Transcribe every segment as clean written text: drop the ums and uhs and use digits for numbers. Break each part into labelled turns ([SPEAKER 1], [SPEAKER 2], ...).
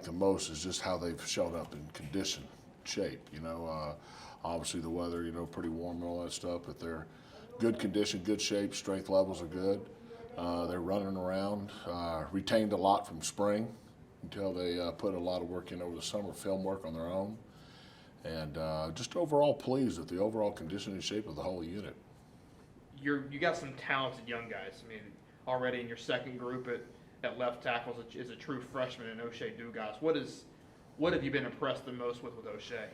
[SPEAKER 1] the most is just how they've shown up in condition, shape. Obviously the weather, pretty warm and all that stuff, but they're good condition, good shape, strength levels are good. They're running around, retained a lot from spring until they put a lot of work in over the summer, film work on their own. And just overall pleased with the overall condition and shape of the whole unit.
[SPEAKER 2] You got some talented young guys. I mean, already in your second group at left tackle is a true freshman in O'Shea Dugas. What have you been impressed the most with O'Shea?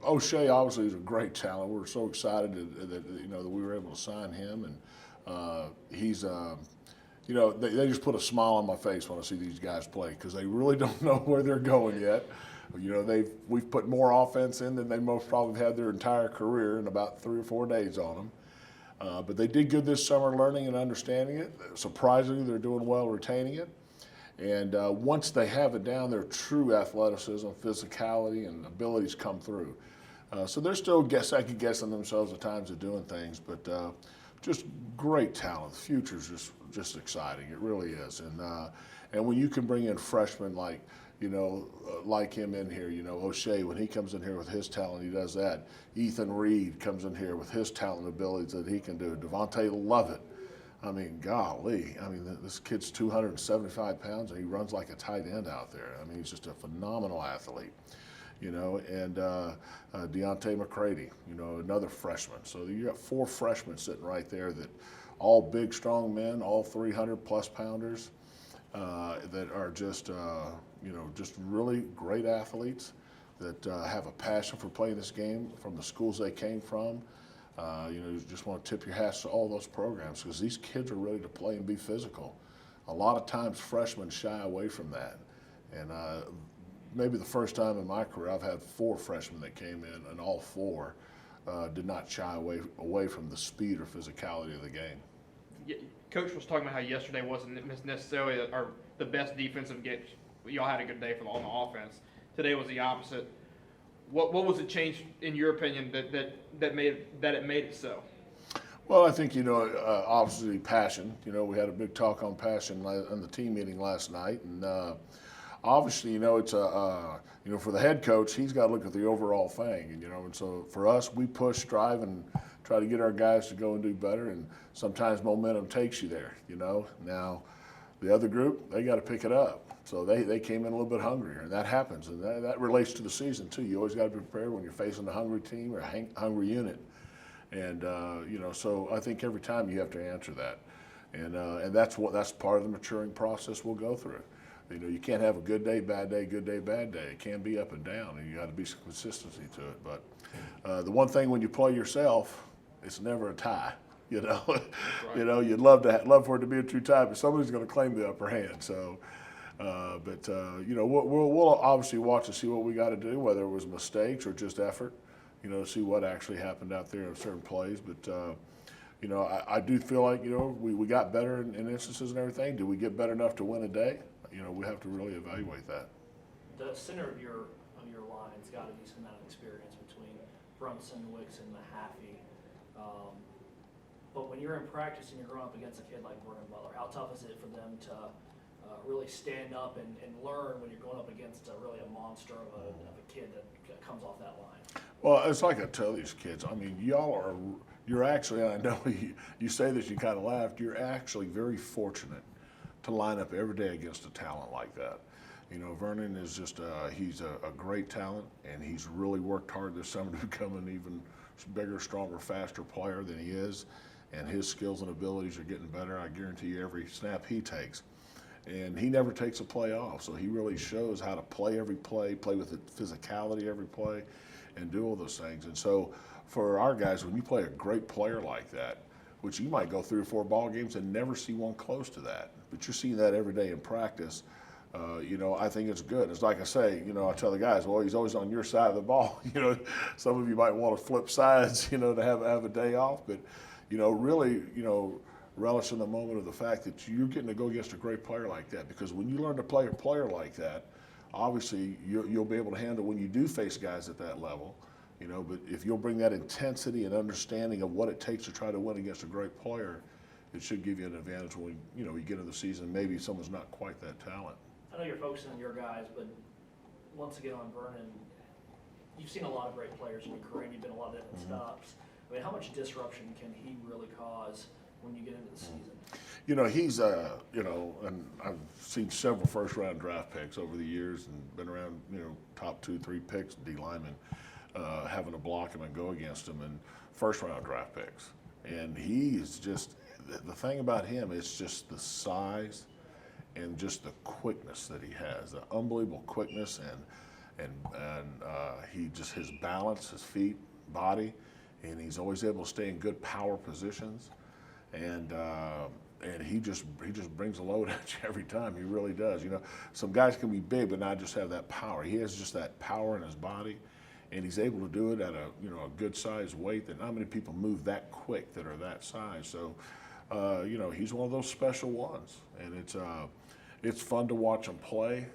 [SPEAKER 1] O'Shea obviously is a great talent. We're so excited that we were able to sign him, and he's they just put a smile on my face when I see these guys play because they really don't know where they're going yet. We've put more offense in than they most probably had their entire career in about 3 or 4 days on them. But they did good this summer learning and understanding it. Surprisingly, they're doing well retaining it. And once they have it down, their true athleticism, physicality, and abilities come through. So they're still second guessing themselves at times of doing things, but just great talent. The future's just exciting. It really is. And when you can bring in freshmen like him in here, O'Shea, when he comes in here with his talent, he does that. Ethan Reed comes in here with his talent and abilities that he can do. Devontae Lovett. I mean, golly. I mean, this kid's 275 pounds, and he runs like a tight end out there. I mean, he's just a phenomenal athlete, and Deontay McCready, another freshman. So you got 4 freshmen sitting right there that all big, strong men, all 300-plus pounders that are just, just really great athletes that have a passion for playing this game from the schools they came from. You just want to tip your hats to all those programs because these kids are ready to play and be physical. A lot of times freshmen shy away from that. And maybe the first time in my career I've had 4 freshmen that came in, and all 4 did not shy away from the speed or physicality of the game.
[SPEAKER 2] Yeah, Coach was talking about how yesterday wasn't necessarily the best defensive game. Y'all had a good day on the offense. Today was the opposite. What was the change, in your opinion, that made it so?
[SPEAKER 1] Well, I think, obviously passion. We had a big talk on passion in the team meeting last night. And obviously, it's for the head coach, he's got to look at the overall thing. And so for us, we push, strive, and try to get our guys to go and do better. And sometimes momentum takes you there, Now, the other group, they got to pick it up. So they came in a little bit hungrier, and that happens. And that relates to the season, too. You always got to be prepared when you're facing a hungry team or a hungry unit. And, so I think every time you have to answer that. And that's part of the maturing process we'll go through. You can't have a good day, bad day, good day, bad day. It can be up and down, and you got to be some consistency to it. But the one thing when you play yourself, it's never a tie.
[SPEAKER 2] Right.
[SPEAKER 1] You'd love for it to be a true tie, but somebody's going to claim the upper hand. So, we'll obviously watch to see what we got to do, whether it was mistakes or just effort. See what actually happened out there in certain plays. But I do feel like we got better in instances and everything. Did we get better enough to win a day? We have to really evaluate that.
[SPEAKER 3] The center of your line's got a decent amount of experience between Brunson, Wicks, and Mahaffey. But when you're in practice and you're going up against a kid like Vernon Butler, how tough is it for them to really stand up and learn when you're going up against really a monster of a kid that comes off that line?
[SPEAKER 1] Well, it's like I tell these kids. I mean, you're actually, I know you say this, you kind of laughed, you're actually very fortunate to line up every day against a talent like that. Vernon is just, he's a great talent, and he's really worked hard this summer to become an even bigger, stronger, faster player than he is, and his skills and abilities are getting better, I guarantee you, every snap he takes. And he never takes a play off, so he really shows how to play every play with the physicality every play, and do all those things. And so for our guys, when you play a great player like that, which you might go 3 or 4 ball games and never see one close to that, but you're seeing that every day in practice, I think it's good. It's like I say, I tell the guys, well, he's always on your side of the ball. Some of you might want to flip sides, to have a day off, but, really, relish in the moment of the fact that you're getting to go against a great player like that, because when you learn to play a player like that, obviously you'll be able to handle when you do face guys at that level, but if you'll bring that intensity and understanding of what it takes to try to win against a great player, it should give you an advantage when you get into the season. Maybe someone's not quite that talent.
[SPEAKER 3] I know you're focusing on your guys, but once again on Vernon, you've seen a lot of great players in your career, and you've been a lot of different stops. I mean, how much disruption can he really cause when you get into the season?
[SPEAKER 1] You know, he's, you know, and I've seen several first-round draft picks over the years and been around, you know, top 2, 3 picks, D linemen, having to block him and go against him, and first-round draft picks. And he is just, the thing about him is just the size and just the quickness that he has, the unbelievable quickness and he just, his balance, his feet, body, and he's always able to stay in good power positions. And he just brings a load at you every time. He really does. You know, some guys can be big but not just have that power. He has just that power in his body, and he's able to do it at a, you know, a good size weight that not many people move that quick that are that size. So, you know, he's one of those special ones, and it's fun to watch him play.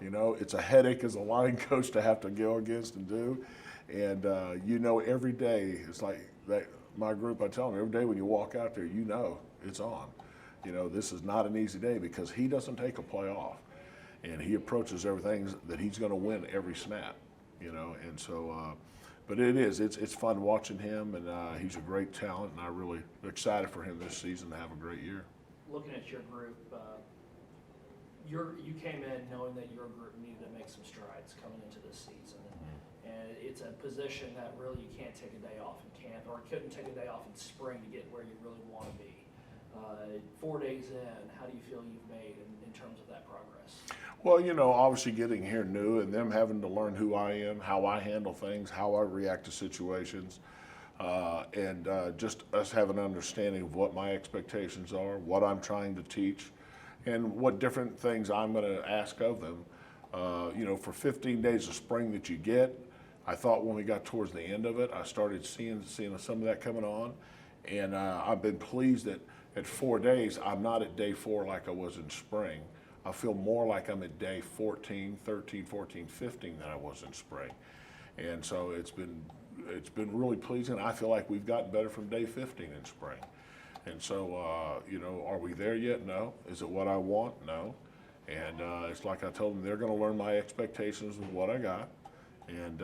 [SPEAKER 1] You know, it's a headache as a line coach to have to go against and do, and you know, every day it's like that. My group, I tell them every day when you walk out there, you know it's on. You know, this is not an easy day because he doesn't take a play off, and he approaches everything that he's going to win every snap. You know, and so, but it's fun watching him, and he's a great talent, and I'm really excited for him this season to have a great year.
[SPEAKER 3] Looking at your group, you came in knowing that your group needed to make some strides coming into this season. And it's a position that really you can't take a day off in camp, or couldn't take a day off in spring to get where you really want to be. 4 days in, how do you feel you've made in terms of that progress?
[SPEAKER 1] Well, you know, obviously getting here new and them having to learn who I am, how I handle things, how I react to situations, and just us having an understanding of what my expectations are, what I'm trying to teach, and what different things I'm going to ask of them. You know, for 15 days of spring that you get, I thought when we got towards the end of it, I started seeing some of that coming on, and I've been pleased that at 4 days, I'm not at day 4 like I was in spring. I feel more like I'm at day 14, 13, 14, 15 than I was in spring, and so it's been really pleasing. I feel like we've gotten better from day 15 in spring, and so you know, are we there yet? No. Is it what I want? No. And it's like I told them, they're going to learn my expectations of what I got, and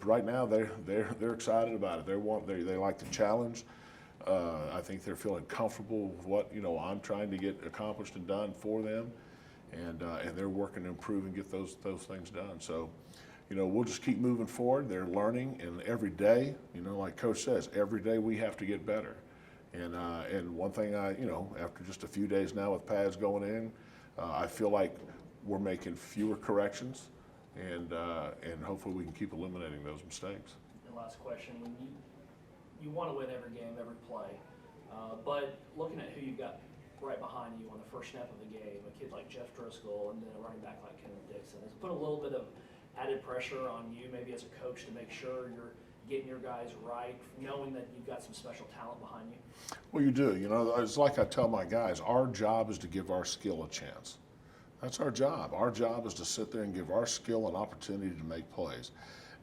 [SPEAKER 1] right now they're excited about it. They like the challenge. I think they're feeling comfortable with what, you know, I'm trying to get accomplished and done for them, and they're working to improve and get those things done. So, you know, we'll just keep moving forward. They're learning, and every day, you know, like Coach says, every day we have to get better. And one thing you know, after just a few days now with pads going in, I feel like we're making fewer corrections, and hopefully we can keep eliminating those mistakes.
[SPEAKER 3] And last question, when you want to win every game, every play, but looking at who you've got right behind you on the first snap of the game, a kid like Jeff Driscoll and then a running back like Kenneth Dixon, has it put a little bit of added pressure on you, maybe as a coach, to make sure you're getting your guys right, knowing that you've got some special talent behind you?
[SPEAKER 1] Well, you do. You know, it's like I tell my guys, our job is to give our skill a chance. That's our job. Our job is to sit there and give our skill an opportunity to make plays.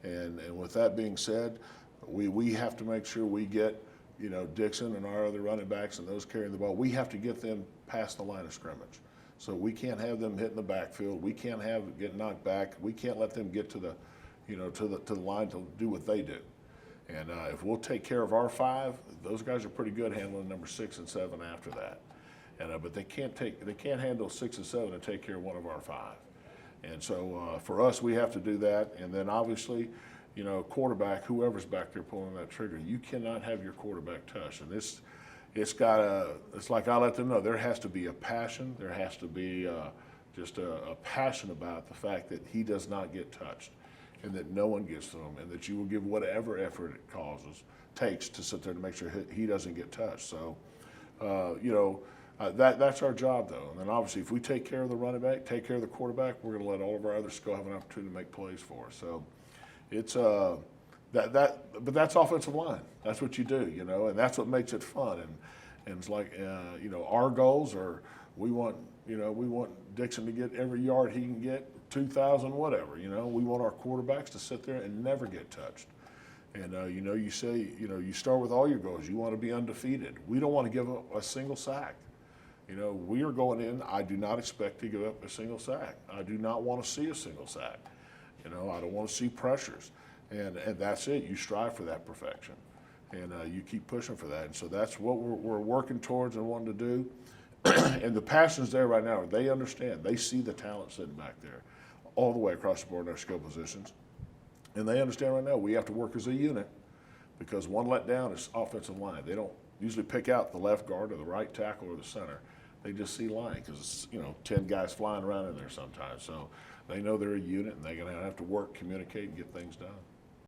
[SPEAKER 1] And with that being said, we have to make sure we get, you know, Dixon and our other running backs and those carrying the ball, we have to get them past the line of scrimmage. So we can't have them hitting the backfield. We can't have them get knocked back. We can't let them get to the, you know, to the line to do what they do. And if we'll take care of our 5, those guys are pretty good handling number 6 and 7 after that. And but they can't handle 6 and 7 and take care of one of our 5. And so for us, we have to do that. And then obviously, you know, quarterback, whoever's back there pulling that trigger, you cannot have your quarterback touched. And it's like I let them know, there has to be a passion. There has to be just a passion about the fact that he does not get touched, and that no one gets to him, and that you will give whatever effort it takes to sit there to make sure he doesn't get touched. So, you know, that's our job, though. And then obviously, if we take care of the running back, take care of the quarterback, we're going to let all of our others go have an opportunity to make plays for us. So, it's but that's offensive line. That's what you do, you know, and that's what makes it fun. And it's like, you know, our goals are we want Dixon to get every yard he can get, 2,000, whatever. You know, we want our quarterbacks to sit there and never get touched. And you know, you say, you know, you start with all your goals. You want to be undefeated. We don't want to give up a single sack. You know, we are going in, I do not expect to give up a single sack. I do not want to see a single sack. You know, I don't want to see pressures. And that's it. You strive for that perfection. And you keep pushing for that. And so that's what we're working towards and wanting to do. And the passion's there right now. They understand. They see the talent sitting back there all the way across the board in our skill positions. And they understand right now we have to work as a unit, because one letdown is offensive line. They don't usually pick out the left guard or the right tackle or the center. They just see line because it's, you know, 10 guys flying around in there sometimes. So they know they're a unit and they're going to have to work, communicate, and get things done.